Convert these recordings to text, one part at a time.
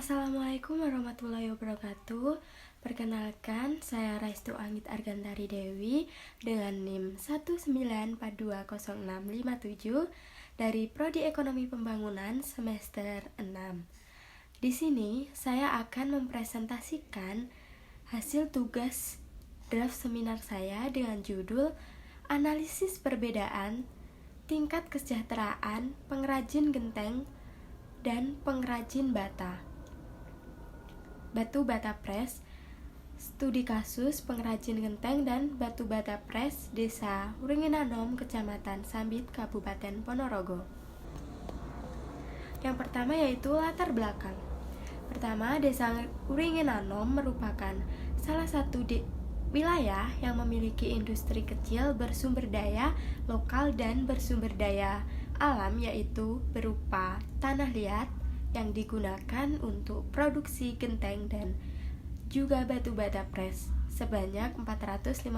Assalamualaikum warahmatullahi wabarakatuh. Perkenalkan, saya Raistu Anggit Argantari Dewi dengan NIM 1942067 dari Prodi Ekonomi Pembangunan semester 6. Di sini saya akan mempresentasikan hasil tugas draft seminar saya dengan judul Analisis Perbedaan Tingkat Kesejahteraan Pengrajin Genteng dan Pengrajin Batu bata pres, studi kasus pengrajin genteng dan batu bata pres Desa Wringinanom, Kecamatan Sambit, Kabupaten Ponorogo. Yang pertama yaitu latar belakang. Pertama, Desa Wringinanom merupakan salah satu wilayah yang memiliki industri kecil bersumber daya lokal dan bersumber daya alam, yaitu berupa tanah liat yang digunakan untuk produksi genteng dan juga batu bata pres sebanyak 450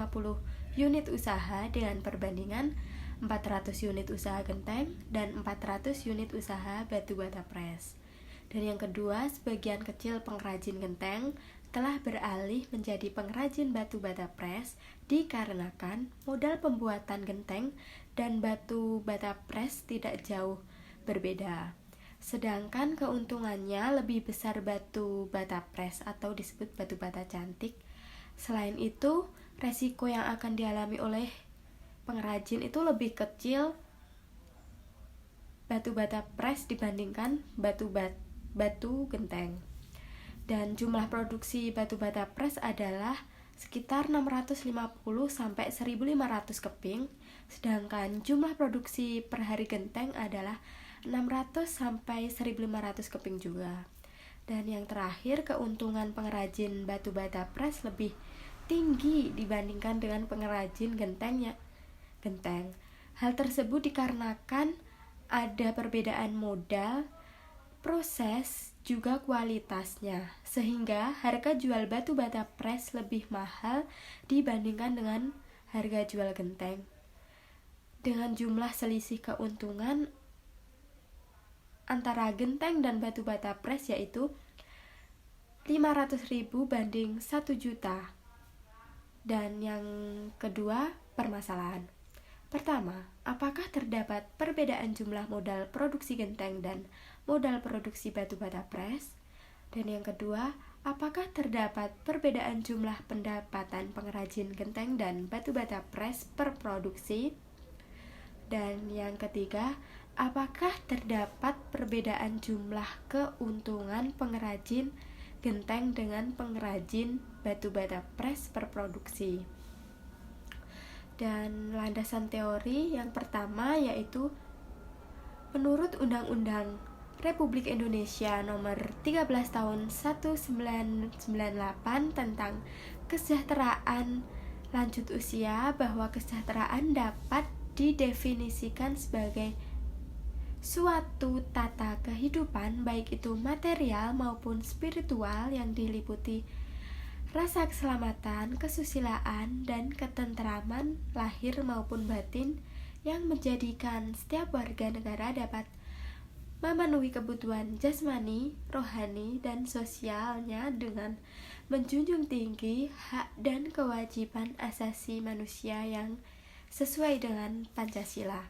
unit usaha dengan perbandingan 400 unit usaha genteng dan 400 unit usaha batu bata pres. Dan yang kedua, sebagian kecil pengrajin genteng telah beralih menjadi pengrajin batu bata pres dikarenakan modal pembuatan genteng dan batu bata pres tidak jauh berbeda. Sedangkan keuntungannya lebih besar batu bata pres atau disebut batu bata cantik. Selain itu, resiko yang akan dialami oleh pengrajin itu lebih kecil batu bata pres dibandingkan batu genteng. Dan jumlah produksi batu bata pres adalah sekitar 650 sampai 1500 keping, sedangkan jumlah produksi per hari genteng adalah 600 sampai 1500 keping juga. Dan yang terakhir, keuntungan pengrajin batu bata pres lebih tinggi dibandingkan dengan pengrajin genteng. Hal tersebut dikarenakan ada perbedaan modal, proses, juga kualitasnya, sehingga harga jual batu bata pres lebih mahal dibandingkan dengan harga jual genteng. Dengan jumlah selisih keuntungan antara genteng dan batu bata pres yaitu 500.000 banding 1 juta. Dan yang kedua, permasalahan. Pertama, apakah terdapat perbedaan jumlah modal produksi genteng dan modal produksi batu bata pres? Dan yang kedua, apakah terdapat perbedaan jumlah pendapatan pengrajin genteng dan batu bata pres per produksi? Dan yang ketiga, apakah terdapat perbedaan jumlah keuntungan pengrajin genteng dengan pengrajin batu bata pres per produksi? Dan landasan teori yang pertama yaitu menurut Undang-Undang Republik Indonesia Nomor 13 Tahun 1998 tentang kesejahteraan lanjut usia, bahwa kesejahteraan dapat didefinisikan sebagai suatu tata kehidupan baik itu material maupun spiritual yang diliputi rasa keselamatan, kesusilaan, dan ketentraman lahir maupun batin yang menjadikan setiap warga negara dapat memenuhi kebutuhan jasmani, rohani, dan sosialnya dengan menjunjung tinggi hak dan kewajiban asasi manusia yang sesuai dengan Pancasila.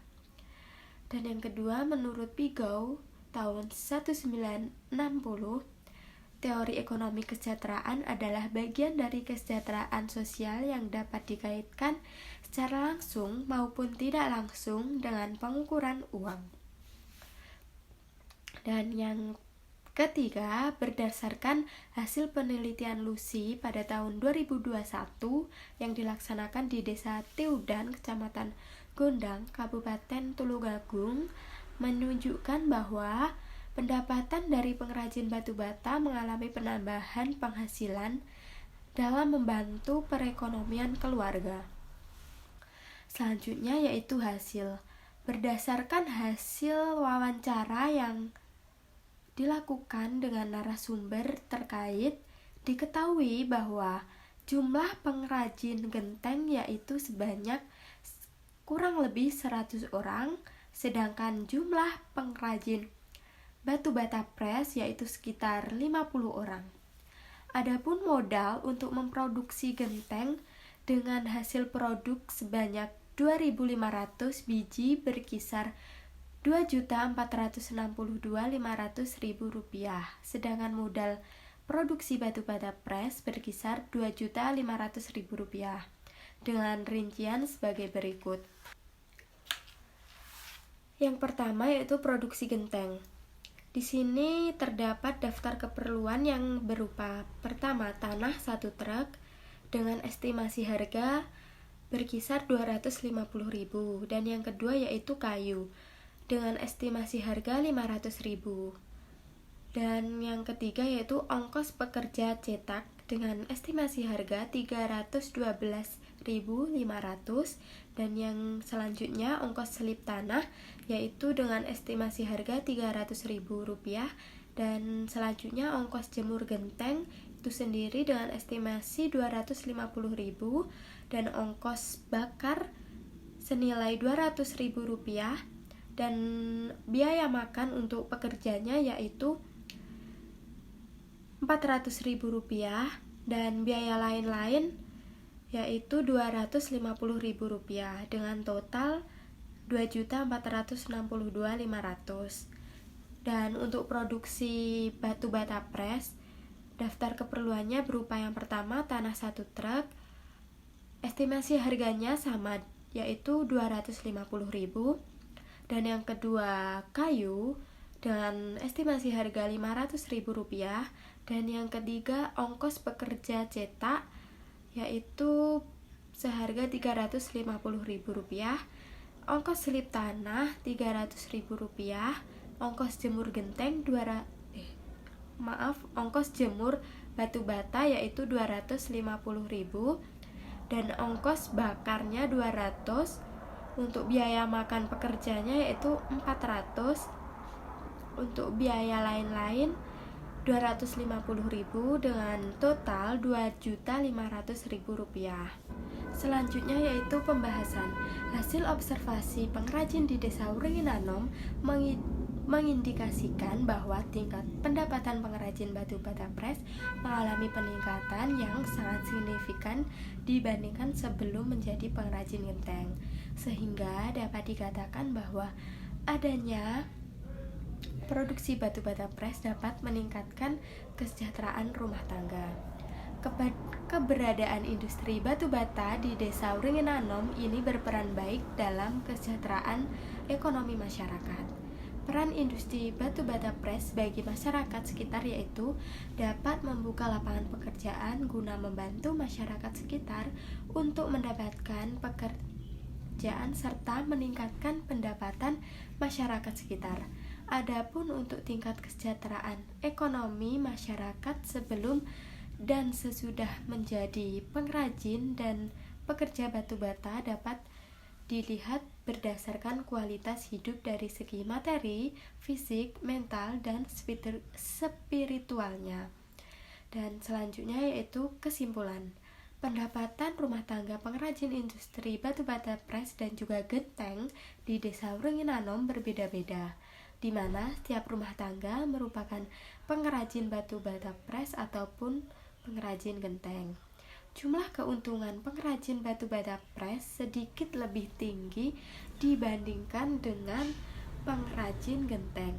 Dan yang kedua, menurut Pigow tahun 1960, teori ekonomi kesejahteraan adalah bagian dari kesejahteraan sosial yang dapat dikaitkan secara langsung maupun tidak langsung dengan pengukuran uang. Dan yang ketiga, berdasarkan hasil penelitian Lucy pada tahun 2021 yang dilaksanakan di Desa Tiudan, Kecamatan Gondang, Kabupaten Tulungagung, menunjukkan bahwa pendapatan dari pengrajin batu bata mengalami penambahan penghasilan dalam membantu perekonomian keluarga. Selanjutnya yaitu hasil. Berdasarkan hasil wawancara yang dilakukan dengan narasumber terkait, diketahui bahwa jumlah pengrajin genteng yaitu sebanyak kurang lebih 100 orang, sedangkan jumlah pengrajin batu bata pres yaitu sekitar 50 orang. Adapun modal untuk memproduksi genteng dengan hasil produk sebanyak 2.500 biji berkisar Rp2.462.500.000, sedangkan modal produksi batu bata pres berkisar Rp2.500.000 dengan rincian sebagai berikut. Yang pertama yaitu produksi genteng. Di sini terdapat daftar keperluan yang berupa pertama tanah 1 truk dengan estimasi harga berkisar Rp250.000 dan yang kedua yaitu kayu dengan estimasi harga Rp500.000 dan yang ketiga yaitu ongkos pekerja cetak dengan estimasi harga Rp312.500 dan yang selanjutnya ongkos selip tanah yaitu dengan estimasi harga Rp300.000 dan selanjutnya ongkos jemur genteng itu sendiri dengan estimasi Rp250.000 dan ongkos bakar senilai Rp200.000 dan biaya makan untuk pekerjanya yaitu Rp400.000 dan biaya lain-lain yaitu Rp250.000 dengan total Rp2.462.500. Dan untuk produksi batu bata pres, daftar keperluannya berupa yang pertama tanah 1 truk, estimasi harganya sama yaitu Rp250.000 dan yang kedua kayu dengan estimasi harga Rp500.000 dan yang ketiga ongkos pekerja cetak yaitu seharga Rp350.000, ongkos selip tanah Rp300.000, ongkos jemur genteng ongkos jemur batu bata yaitu Rp250.000 dan ongkos bakarnya Rp200. Untuk biaya makan pekerjanya yaitu Rp400. Untuk biaya lain-lain Rp250.000 dengan total Rp2.500.000. Selanjutnya yaitu pembahasan. Hasil observasi pengrajin di Desa Wringinanom mengindikasikan bahwa tingkat pendapatan pengrajin batu bata pres mengalami peningkatan yang sangat signifikan dibandingkan sebelum menjadi pengrajin genteng, sehingga dapat dikatakan bahwa adanya produksi batu bata pres dapat meningkatkan kesejahteraan rumah tangga. Keberadaan industri batu bata di Desa Wringinanom ini berperan baik dalam kesejahteraan ekonomi masyarakat. Peran industri batu bata pres bagi masyarakat sekitar yaitu dapat membuka lapangan pekerjaan guna membantu masyarakat sekitar untuk mendapatkan pekerjaan serta meningkatkan pendapatan masyarakat sekitar. Adapun untuk tingkat kesejahteraan ekonomi masyarakat sebelum dan sesudah menjadi pengrajin dan pekerja batu bata dapat dilihat berdasarkan kualitas hidup dari segi materi, fisik, mental, dan spiritualnya. Dan selanjutnya yaitu kesimpulan. Pendapatan rumah tangga pengrajin industri batu bata pres dan juga genteng di Desa Wringinanom berbeda-beda, di mana setiap rumah tangga merupakan pengrajin batu bata pres ataupun pengrajin genteng. Jumlah keuntungan pengrajin batu bata pres sedikit lebih tinggi dibandingkan dengan pengrajin genteng.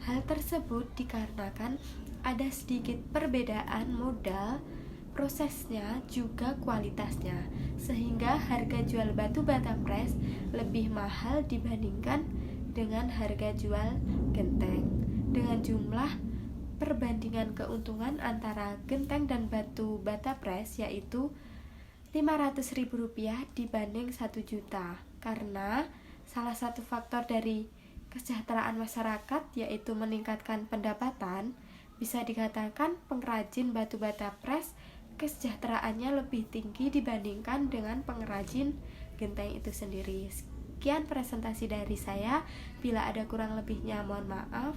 Hal tersebut dikarenakan ada sedikit perbedaan modal, prosesnya juga kualitasnya, sehingga harga jual batu bata pres lebih mahal dibandingkan dengan harga jual genteng. Dengan jumlah perbandingan keuntungan antara genteng dan batu bata pres yaitu Rp500.000 dibanding Rp1.000.000 karena salah satu faktor dari kesejahteraan masyarakat yaitu meningkatkan pendapatan. Bisa dikatakan pengrajin batu bata pres kesejahteraannya lebih tinggi dibandingkan dengan pengrajin genteng itu sendiri. Sekian presentasi dari saya, bila ada kurang lebihnya mohon maaf.